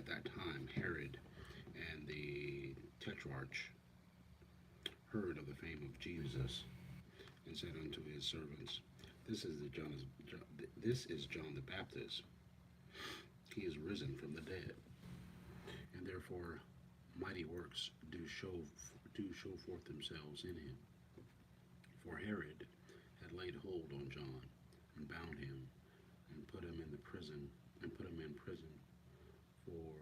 that time, Herod and the tetrarch heard of the fame of Jesus, and said unto his servants, This is John the Baptist. He is risen from the dead, and therefore mighty works do show forth themselves in him. For Herod had laid hold on John, and bound him, and put him in prison for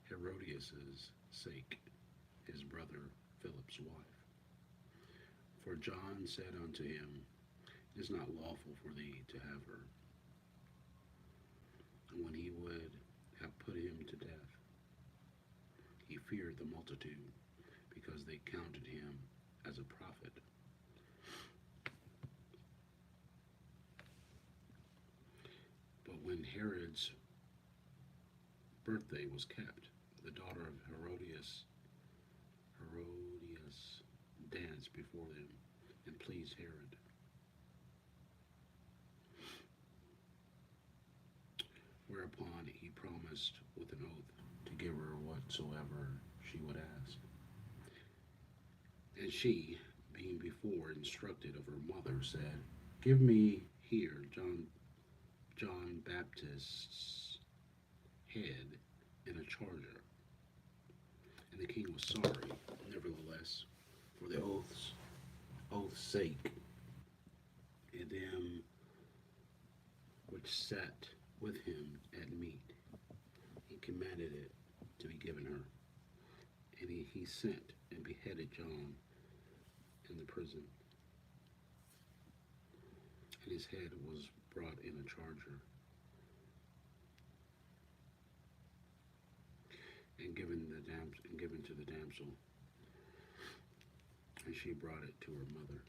Herodias's sake, his brother Philip's wife. For John said unto him, It is not lawful for thee to have her. And when he would have put him to death, he feared the multitude, because they counted him as a prophet. But when Herod's birthday was kept, the daughter of Herodias danced before them and pleased Herod. Whereupon he promised with an oath to give her whatsoever she would ask. And she, being before instructed of her mother, said, Give me here John Baptist's head in a charger. And the king was sorry, nevertheless, for the oath's sake, and them which sat with him at meat. He commanded it to be given her. And he sent and beheaded John in the prison. And his head was brought in a charger and given to the damsel, and she brought it to her mother.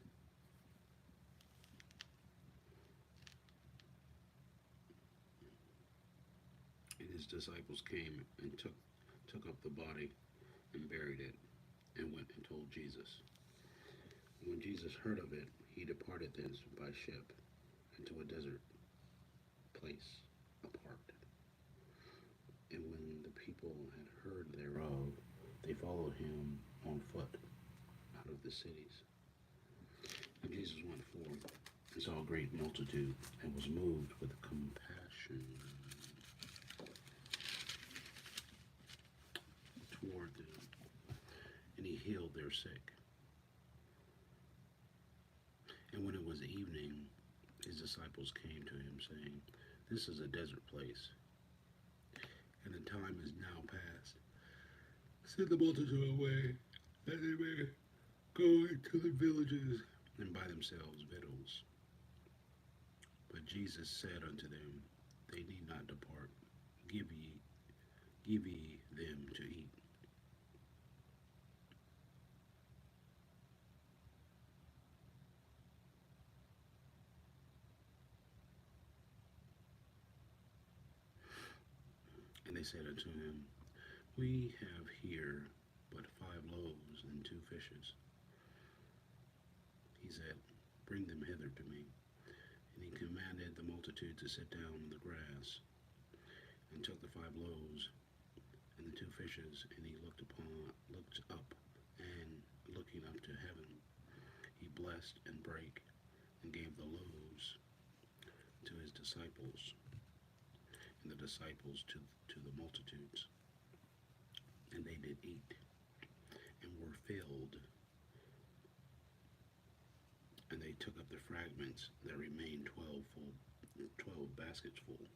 And his disciples came and took up the body and buried it, and went and told Jesus. When Jesus heard of it, he departed thence by ship into a desert place apart. And when the people had heard thereof, they followed him on foot out of the cities. And Jesus went forth and saw a great multitude, and was moved with compassion toward them, and he healed their sick. And when it was evening, his disciples came to him, saying, This is a desert place, and the time is now past. Send the multitude away, that they may go into the villages and buy themselves victuals. But Jesus said unto them, They need not depart. Give ye them to eat. And they said unto him, We have here but 5 loaves and 2 fishes. He said, Bring them hither to me. And he commanded the multitude to sit down on the grass, and took the 5 loaves and the 2 fishes, and he looked up, and looking up to heaven, he blessed and brake, and gave the loaves to his disciples, and the disciples to the multitudes. And they did eat, and were filled. And they took up the fragments that remained 12 baskets full.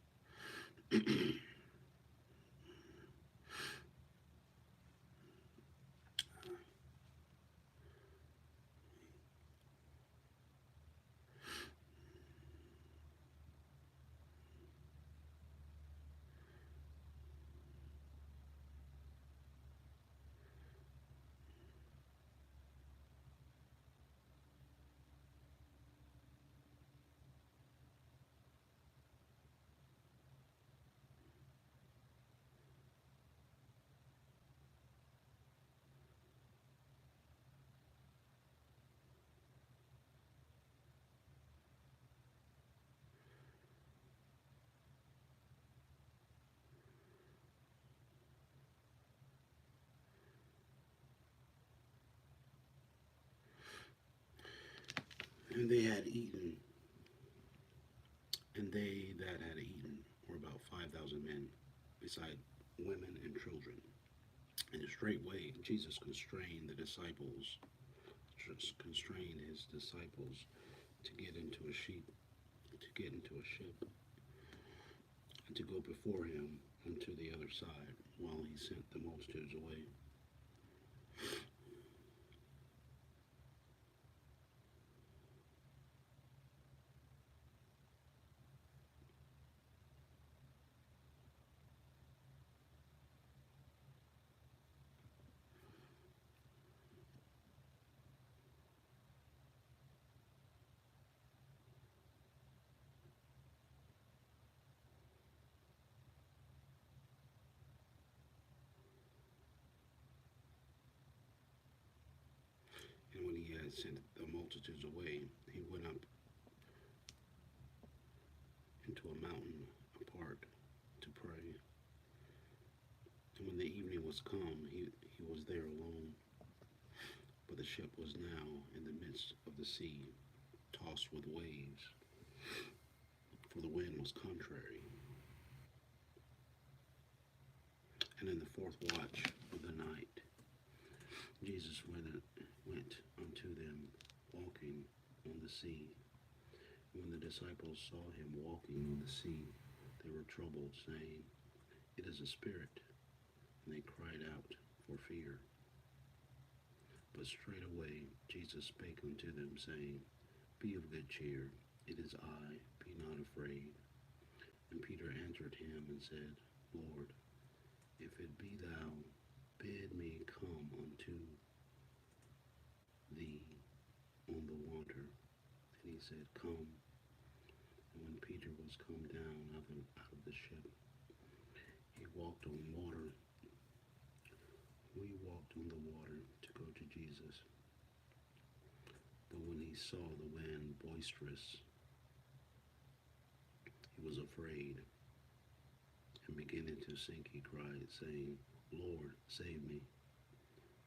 And they had eaten, and they that had eaten were about 5,000 men, beside women and children. And straightway Jesus constrained his disciples to get into a ship, and to go before him unto the other side, while he sent the multitudes away. And when he had sent the multitudes away, he went up into a mountain apart to pray. And when the evening was come, he was there alone. But the ship was now in the midst of the sea, tossed with waves, for the wind was contrary. And in the fourth watch of the night, Jesus went unto them, walking on the sea. When the disciples saw him walking on the sea, they were troubled, saying, It is a spirit. And they cried out for fear. But straightway Jesus spake unto them, saying, Be of good cheer, it is I, be not afraid. And Peter answered him and said, Lord, if it be thou, bid me come unto thee on the water. And he said, Come. And when Peter was come down out of the ship, he walked on water. We walked on the water to go to Jesus. But when he saw the wind boisterous, he was afraid, and beginning to sink, he cried, saying, Lord, save me.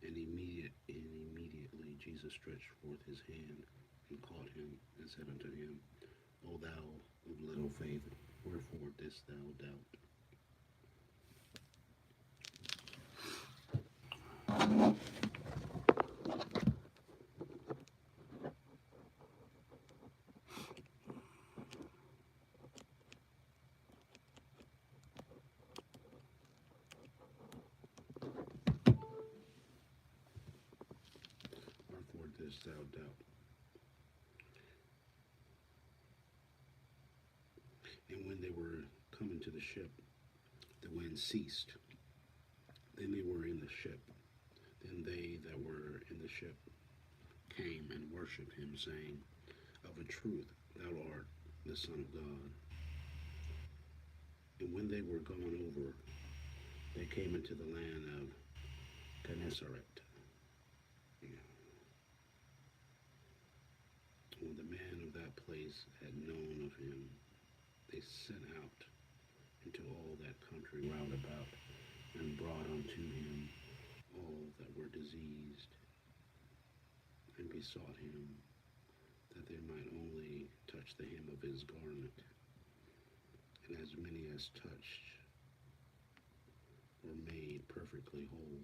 And immediately Jesus stretched forth his hand and caught him, and said unto him, O thou of little faith, wherefore didst thou doubt? Wherefore didst thou doubt? And when they were coming to the ship, the wind ceased. Then they were in the ship. Then they that were in the ship came and worshipped him, saying, Of a truth, thou art the Son of God. And when they were gone over, they came into the land of Gennesaret. When the men of that place had known of him, they sent out into all that country round about, and brought unto him all that were diseased, and besought him that they might only touch the hem of his garment. And as many as touched were made perfectly whole.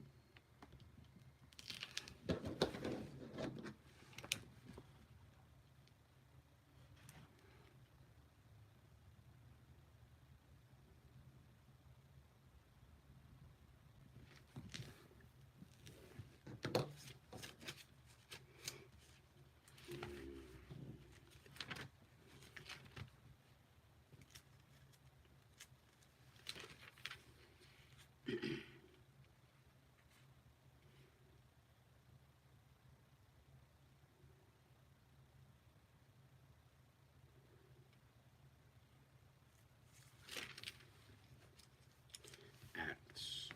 Acts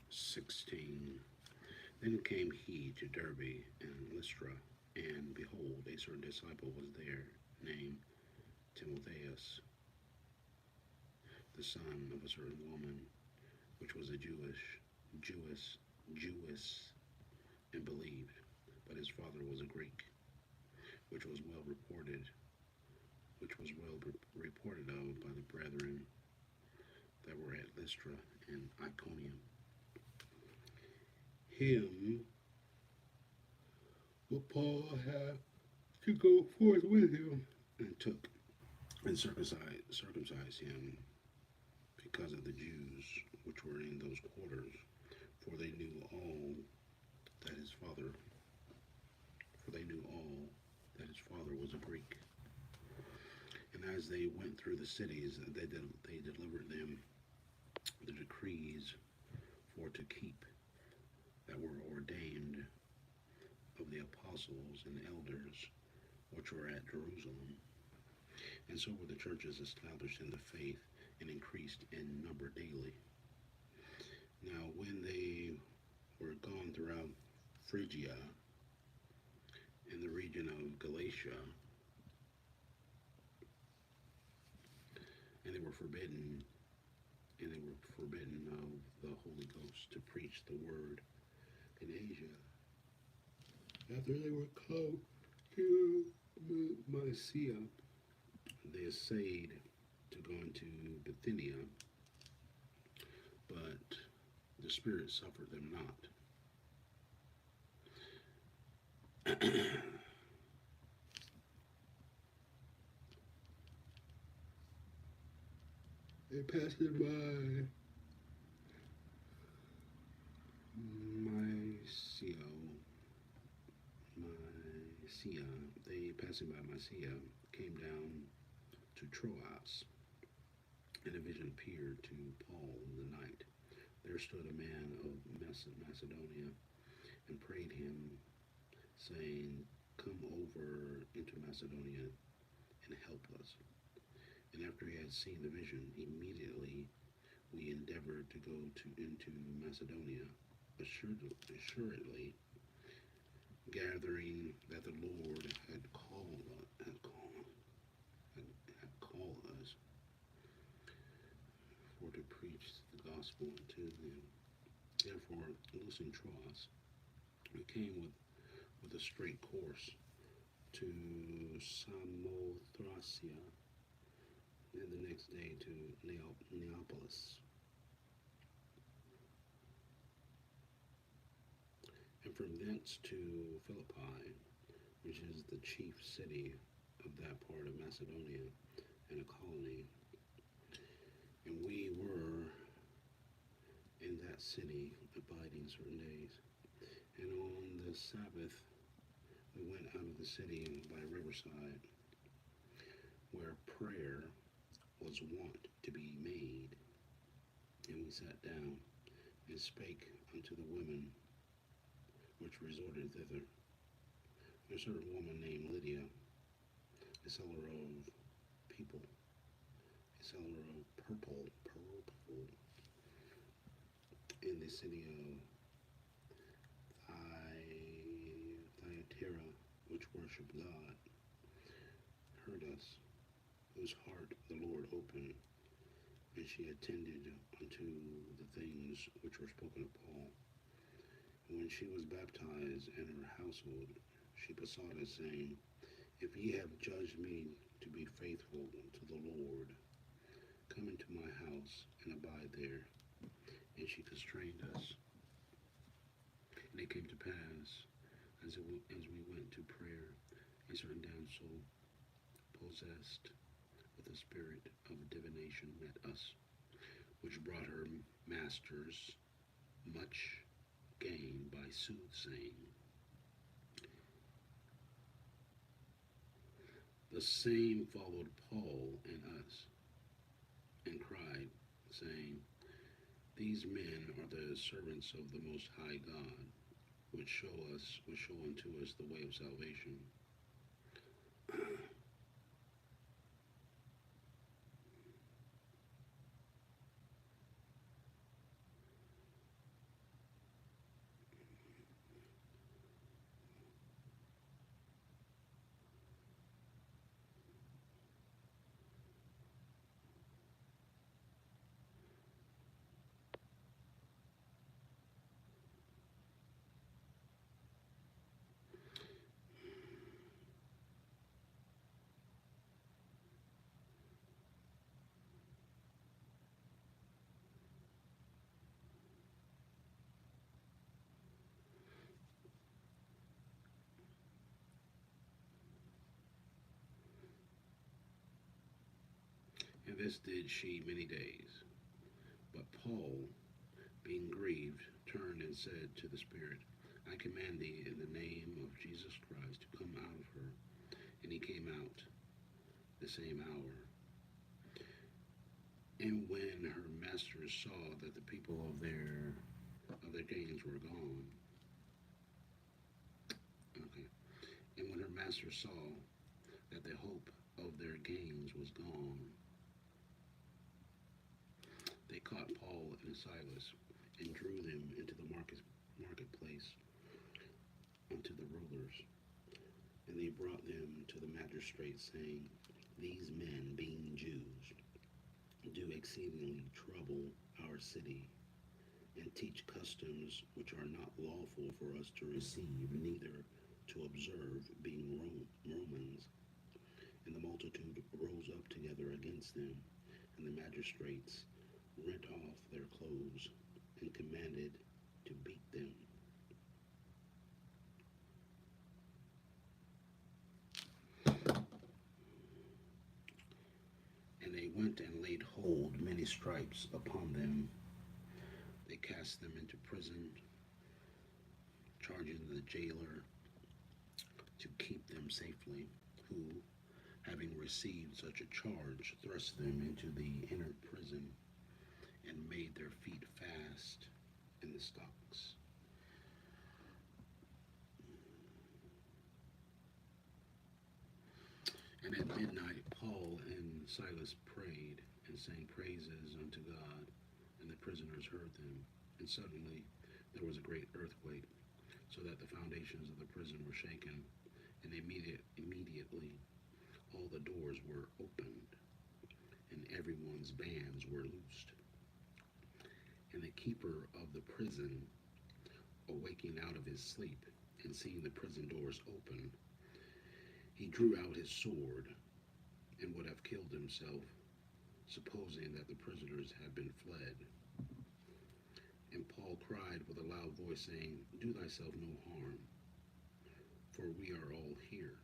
16. Then came he to Derbe and Lystra, and behold, a certain disciple was there, named Timotheus, the son of a certain woman, which was a Jewess, and believed, but his father was a Greek. which was well reported, which was well reported of by the brethren that were at Lystra and Iconium. Him will Paul have to go forth with him, and took and circumcised him because of the Jews which were in those quarters, for they knew all that his father, for they knew all that his father was a Greek. And as they went through the cities, they delivered them the decrees for to keep that were ordained of the apostles and elders which were at Jerusalem. And so were the churches established in the faith and increased in number daily. Now, when they were gone throughout Phrygia and the region of Galatia, and they were forbidden of the Holy Ghost to preach the word in Asia. After they were come to Mysia, they essayed to go into Bithynia, but the Spirit suffered them not. They passed it by Mysia. They passing by Mysia came down to Troas, and a vision appeared to Paul in the night. There stood a man of Macedonia and prayed him, saying, "Come over into Macedonia and help us." And after he had seen the vision, immediately we endeavored to go into Macedonia, assuredly gathering that the Lord had called us for to preach the gospel unto them. Therefore, loosing Troas, we came with a straight course to Samothracia, and the next day to Neapolis. And from thence to Philippi, which is the chief city of that part of Macedonia and a colony. And we were in that city abiding certain days. And on the Sabbath, we went out of the city by riverside, where prayer was wont to be made. And we sat down and spake unto the women which resorted thither. A certain woman named Lydia, a seller of purple, in the city of Thyatira, which worship God, heard us, whose heart the Lord opened, and she attended unto the things which were spoken of Paul. And when she was baptized and her household, she besought us, saying, "If ye have judged me to be faithful to the Lord, come into my house and abide there." And she constrained us. And it came to pass, as we went to prayer, a certain damsel possessed with the spirit of divination met us, which brought her masters much gain by soothsaying. The same followed Paul and us, and cried, saying, "These men are the servants of the Most High God, which show unto us the way of salvation." And this did she many days. But Paul, being grieved, turned and said to the Spirit, I command thee in the name of Jesus Christ to come out of her. And he came out the same hour. And when her masters saw that the people of their gains were gone, okay, and when her masters saw that the hope of their gains was gone, they caught Paul and Silas and drew them into the marketplace unto the rulers. And they brought them to the magistrates, saying, These men, being Jews, do exceedingly trouble our city, and teach customs which are not lawful for us to receive, neither to observe, being Romans. And the multitude rose up together against them, and the magistrates rent off their clothes, and commanded to beat them. And they went and laid hold many stripes upon them. They cast them into prison, charging the jailer to keep them safely, who, having received such a charge, thrust them into the inner prison and made their feet fast in the stocks. And at midnight Paul and Silas prayed and sang praises unto God, and the prisoners heard them. And suddenly there was a great earthquake, so that the foundations of the prison were shaken, and immediately all the doors were opened, and everyone's bands were loosed. And the keeper of the prison, awaking out of his sleep, and seeing the prison doors open, he drew out his sword, and would have killed himself, supposing that the prisoners had been fled. And Paul cried with a loud voice, saying, Do thyself no harm, for we are all here.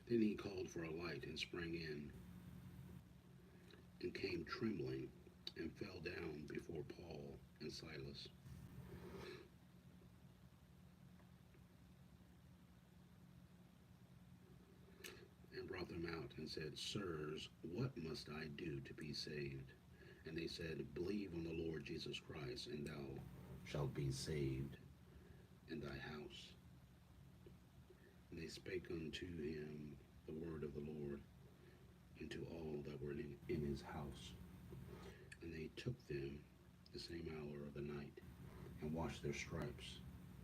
Then he called for a light and sprang in, and came trembling, and fell down before Paul and Silas. And brought them out, and said, Sirs, what must I do to be saved? And they said, Believe on the Lord Jesus Christ, and thou shalt be saved in thy house. And they spake unto him the word of the Lord, and to all that were in his house. And they took them the same hour of the night, and washed their stripes,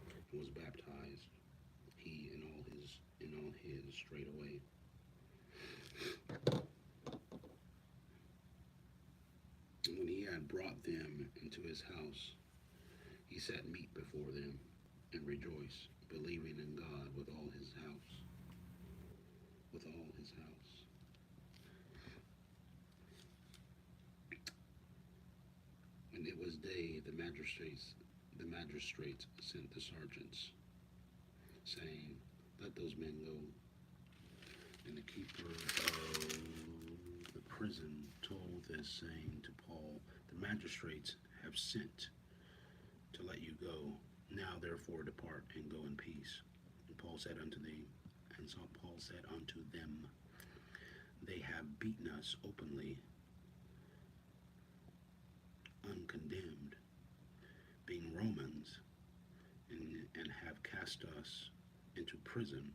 and was baptized, he and all his straightway. And when he had brought them into his house, he set meat before them, and rejoiced, believing in God with all his house. With all his house. When it was day, the magistrates sent the sergeants, saying, Let those men go. And the keeper of the prison told this, saying to Paul, The magistrates have sent to let you go. Now therefore depart and go in peace. And Paul said unto them, They have beaten us openly, uncondemned, being Romans, and have cast us into prison,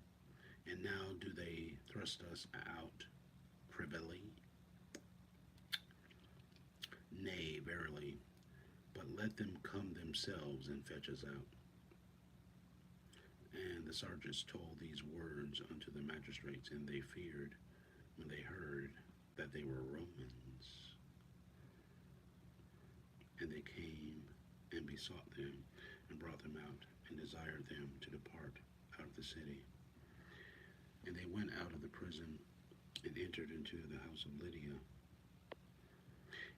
and now do they thrust us out privily? Nay, verily, but let them come themselves and fetch us out. And the sergeants told these words unto the magistrates, and they feared when they heard that they were Romans. And they came and besought them, and brought them out, and desired them to depart out of the city. And they went out of the prison, and entered into the house of Lydia.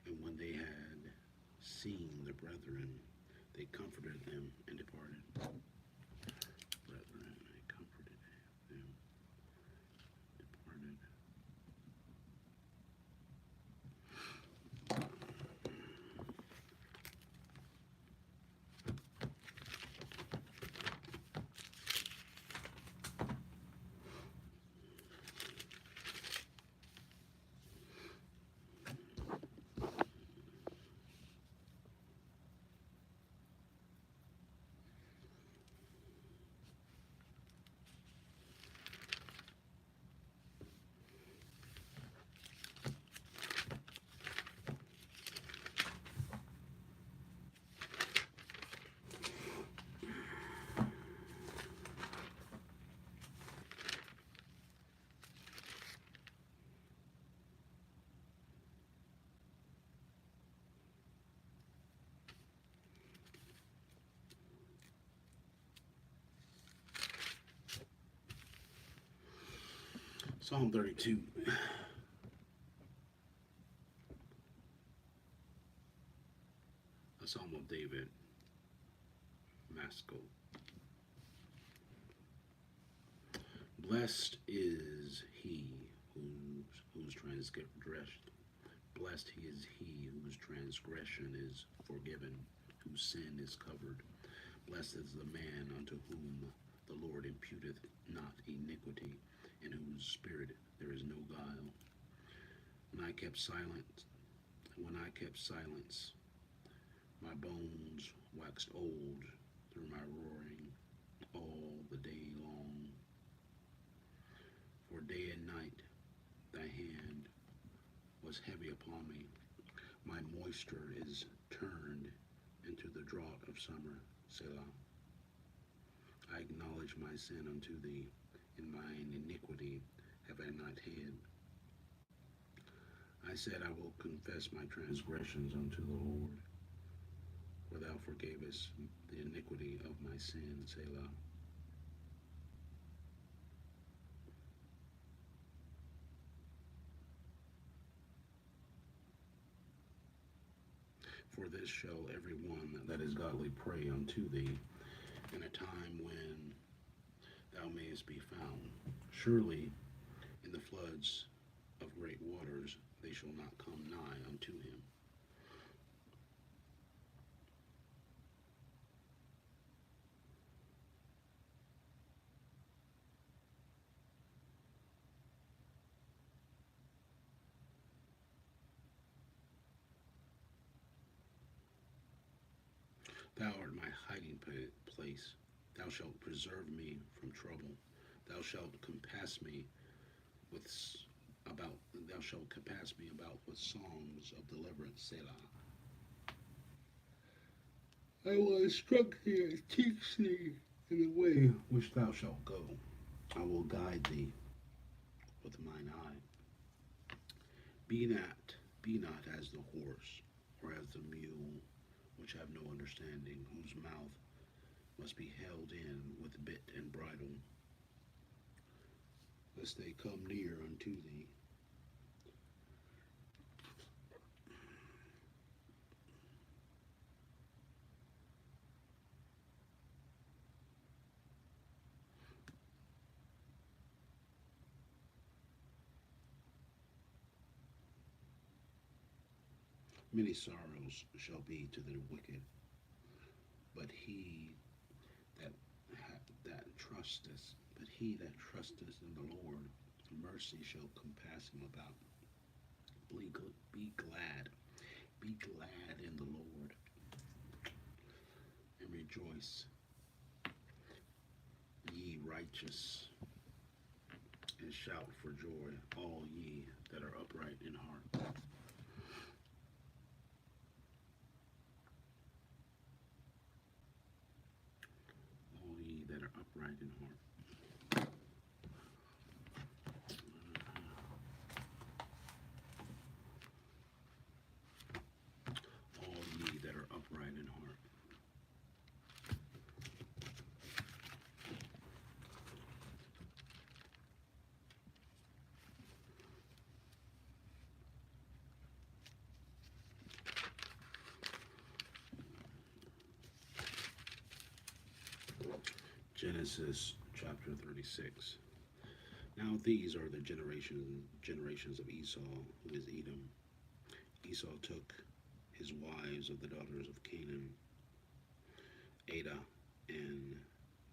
And when they had seen the brethren, They comforted them and departed. Brethren, they comforted them, departed. Psalm 32. A Psalm of David, Maskil. Blessed is he whose transgression, blessed is he whose transgression is forgiven, whose sin is covered. Blessed is the man unto whom the Lord imputeth not iniquity, in whose spirit there is no guile. When I kept silence, my bones waxed old through my roaring all the day long. For day and night thy hand was heavy upon me. My moisture is turned into the drought of summer, Selah. I acknowledge my sin unto thee, in mine iniquity have I not hid. I said, I will confess my transgressions unto the Lord, for thou forgavest the iniquity of my sin, Selah. For this shall every one that is godly pray unto thee in a time when thou mayest be found. Surely in the floods of great waters they shall not come nigh unto him. Thou art my hiding place. Thou shalt preserve me from trouble. Thou shalt compass me with about. Thou shalt compass me about with songs of deliverance, Selah. I will instruct thee and teach thee in the way which thou shalt go. I will guide thee with mine eye. Be not as the horse, or as the mule, which have no understanding, whose mouth must be held in with bit and bridle, lest they come near unto thee. Many sorrows shall be to the wicked, but he that trusteth in the Lord, mercy shall compass him about. Be glad in the Lord, and rejoice, ye righteous, and shout for joy, all ye that are upright in heart. All ye that are upright in heart. All ye that are upright in heart. Genesis chapter 36. Now these are the generations of Esau, who is Edom. Esau took his wives of the daughters of Canaan, Adah, and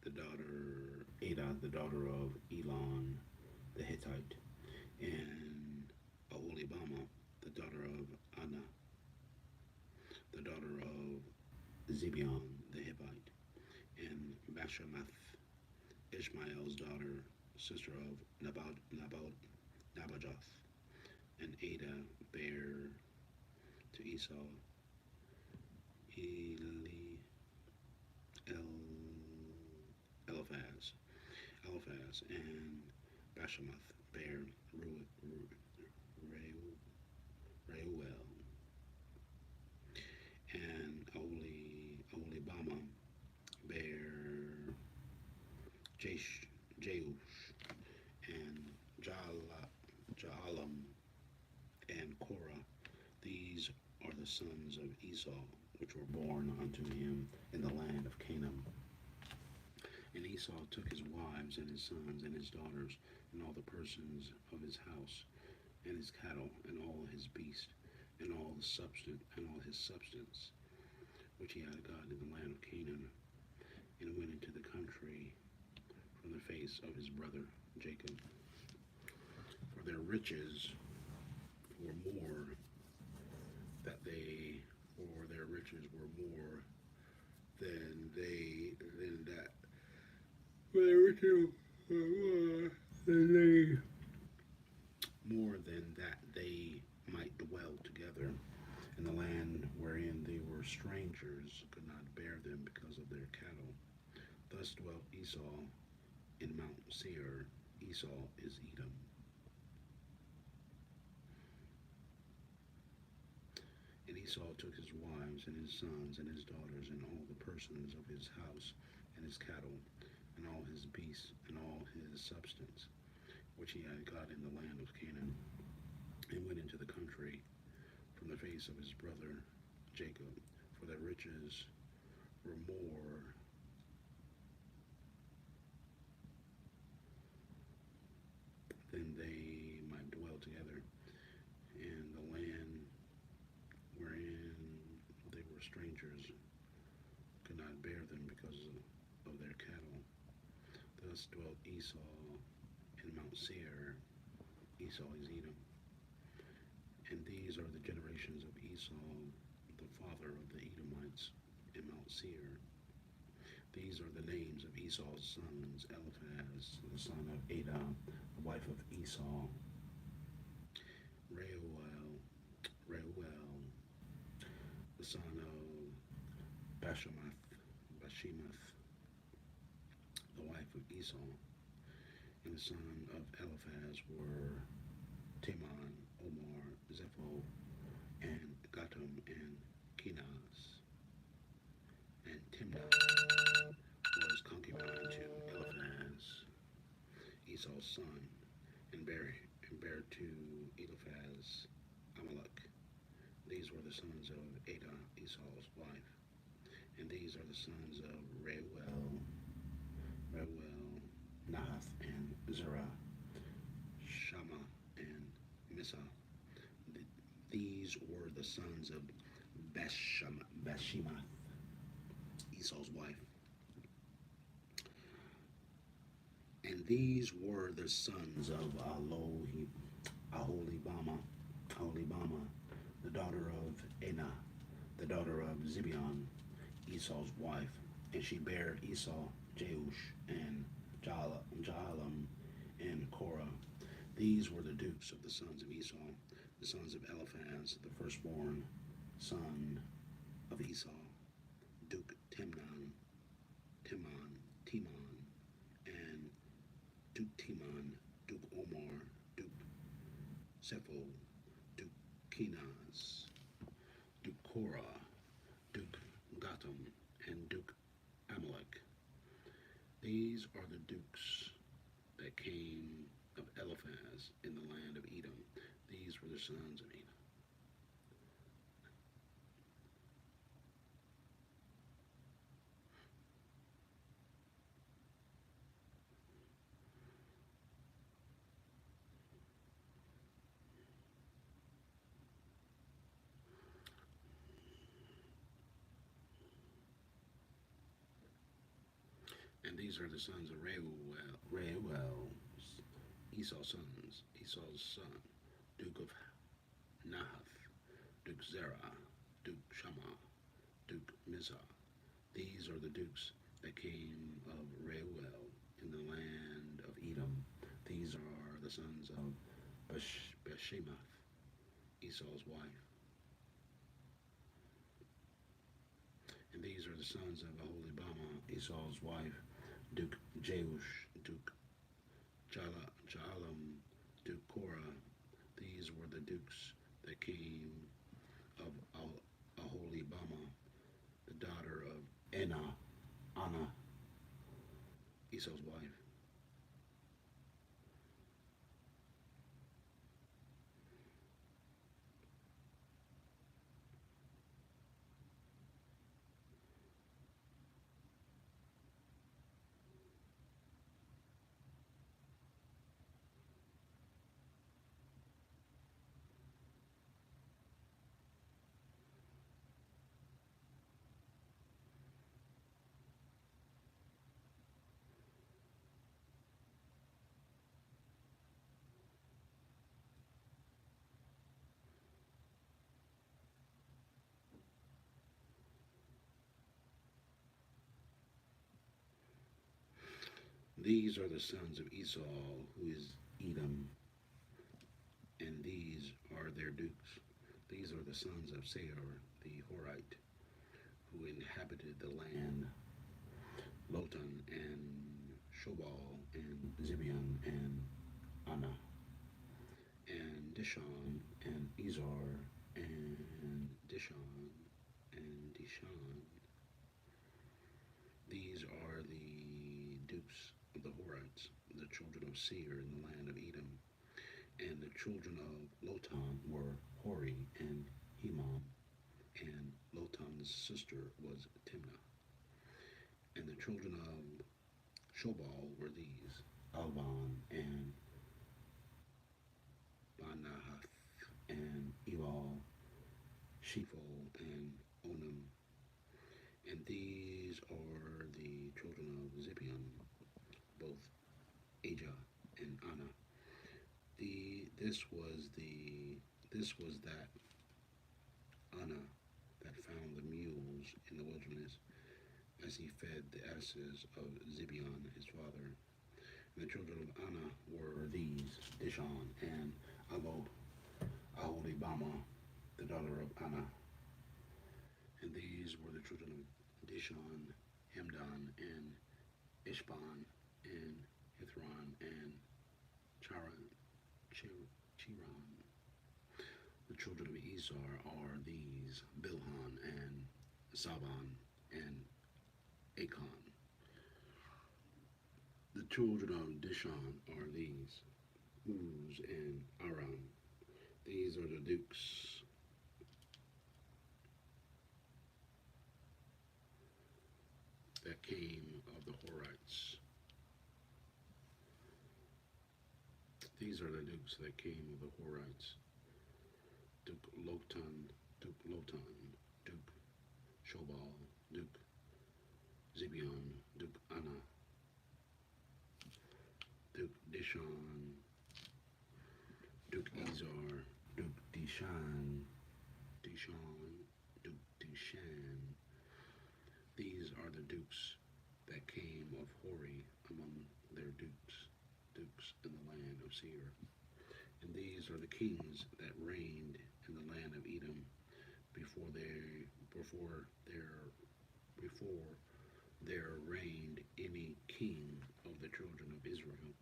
the daughter of Elon the Hittite, and Aholibama, the daughter of Anna, the daughter of Zibeon the Hivite, and Bashemath, Ishmael's daughter, sister of Nabajoth, and Adah bare to Esau Eli, Eliphaz, and Bashemath bare Reuel, and Aholibama bare Jeush, and Jaalam, and Korah. These are the sons of Esau, which were born unto him in the land of Canaan. And Esau took his wives and his sons and his daughters and all the persons of his house and his cattle and all his beasts and all his substance which he had gotten in the land of Canaan, and went into the country from the face of his brother Jacob. For their riches were more than that. For their riches were more than that they might dwell together, and the land wherein they were strangers could not bear them because of their cattle. Thus dwelt Esau in Mount Seir. Esau is Edom. And Esau took his wives and his sons and his daughters and all the persons of his house and his cattle and all his beasts and all his substance, which he had got in the land of Canaan, and went into the country from the face of his brother Jacob, for their riches were more than they might dwell together, and the land wherein they were strangers could not bear them because of their cattle. Thus dwelt Esau in Mount Seir. Esau is Edom. And these are the generations of Esau, the father of the Edomites, in Mount Seir. These are the names of Esau's sons: Eliphaz, the son of Adah, the wife of Esau; Reuel, the son of Bashemath, the wife of Esau; and the son of Eliphaz were Teman, Omar, Zepho, and Gatam, and Kenaz. And Timnah was concubine to Eliphaz, Esau's son, and bare to Eliphaz Amalek. These were the sons of Adah, Esau's wife. And these are the sons of Reuel, Nahath, and Zerah, Shammah, and Missa. These were the sons of Bashemath, Esau's wife. And these were the sons of Aholibama, the daughter of Anah, the daughter of Zibeon, Esau's wife. And she bare Esau Jeush, and Jaalam, and Korah. These were the dukes of the sons of Esau, the sons of Eliphaz, the firstborn son of Esau, Duke Timon, and Duke Timon, Duke Omar, Duke Zepho, Duke Kenaz, Duke Korah, Duke Gatam, and Duke Amalek. These are the dukes that came of Eliphaz in the land of Edom. These were the sons of Edom. And these are the sons of Reuel, Esau's sons, Esau's son, Duke of Nahath, Duke Zerah, Duke Shammah, Duke Mizah. These are the dukes that came of Reuel in the land of Edom. These are the sons of Beshemath, Esau's wife. And these are the sons of Aholibamah, Esau's wife, Duke Jeush, Duke Jaalam, Duke Korah. These were the dukes that came of Aholibamah, the daughter of Anna, Esau's wife. These are the sons of Esau, who is Edom, and these are their dukes. These are the sons of Seir, the Horite, who inhabited the land, Lotan and Shobal and Zibeon and Anna and Dishon and Ezar and Dishon and Dishan. These are the dukes of the Horites, the children of Seir in the land of Edom. And the children of Lotan were Hori and Hemam, and Lotan's sister was Timnah. And the children of Shobal were these Alvan and Banahath and Ebal, Shephol and Onam. And these are the children of Zibeon, both Ajah and Anna. The this was that Anna that found the mules in the wilderness as he fed the asses of Zibeon his father. And the children of Anna were these Dishon and Aholibamah, the daughter of Anna. And these were the children of Dishon, Hemdan, and Ishban, and Hithron, and Chiran. The children of Esar are these Bilhan, and Saban, and Acon. The children of Dishon are these Uz and Aram. These are the dukes that came of the Horites. These are the dukes that came of the Horites. Duke Lotan, Duke Shobal, Duke Zibeon, Duke Anna, Duke Dishon, Duke Ezar, Duke Dishon, Duke Dishan. These are the dukes that came of Hori among their dukes in the land of Seir. And these are the kings that reigned in the land of Edom before before there reigned any king of the children of Israel.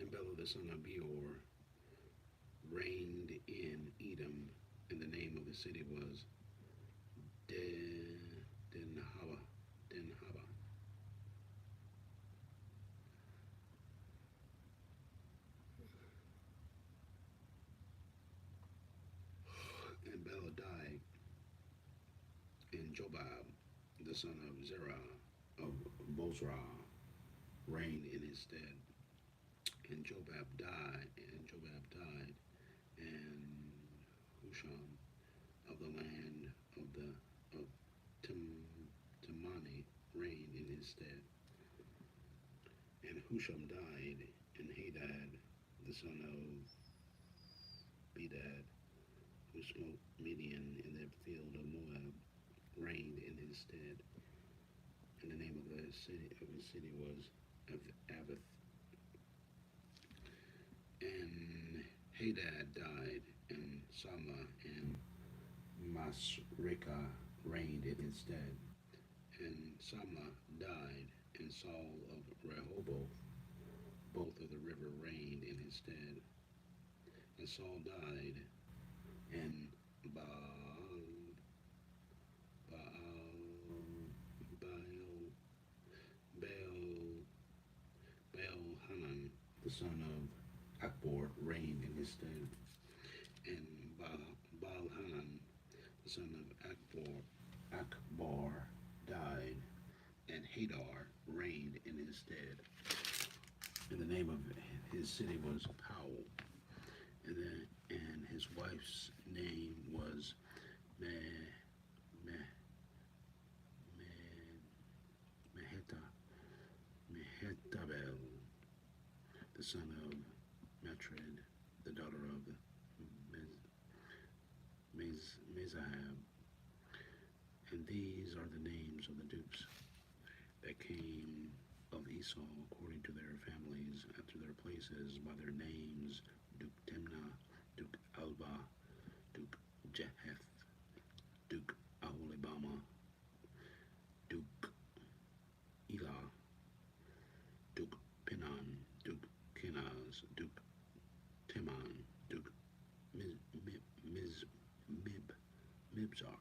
And Bela the son of Beor reigned in Edom, and the name of the city was Dinhaba. Dinhaba. And Bela died, and Jobab, the son of Zerah of Bozrah, reigned in his stead. And Jobab died, and Husham of the land of Timani reigned in his his stead. And Husham died, and Hadad, the son of Bedad, who smote Midian in the field of Moab, reigned in his stead. And the name of his city was Avith. And Hadad died, and Sama and Masrekah reigned in his stead. And Sama died, and Saul of Rehoboth, both of the river, reigned in his stead. And Saul died, and Baal, Baal, Baal Hanan, the son of Akbor, reigned in his stead. And Baal Hanan, the son of Akbar, died, and Hadar reigned in his stead. And the name of his city was Powell, and his wife's name was Me, Me, Meheta, Mehetabel, the son of Matred, the daughter of Mezahab. And these are the names of the dukes that came of Esau according to their families after their places by their names: Duke Timnah, Duke Alba, Duke Jeheth, Duke Aholibama, Duke Elah, Duke Pinon, Duke Kenaz, Duke Timon, Duke Mibzar,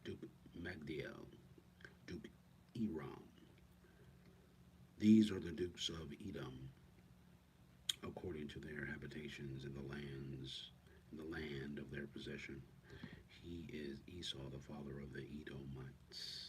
Duke Magdiel, Duke Eram. These are the dukes of Edom, according to their habitations in the land of their possession. He is Esau, the father of the Edomites.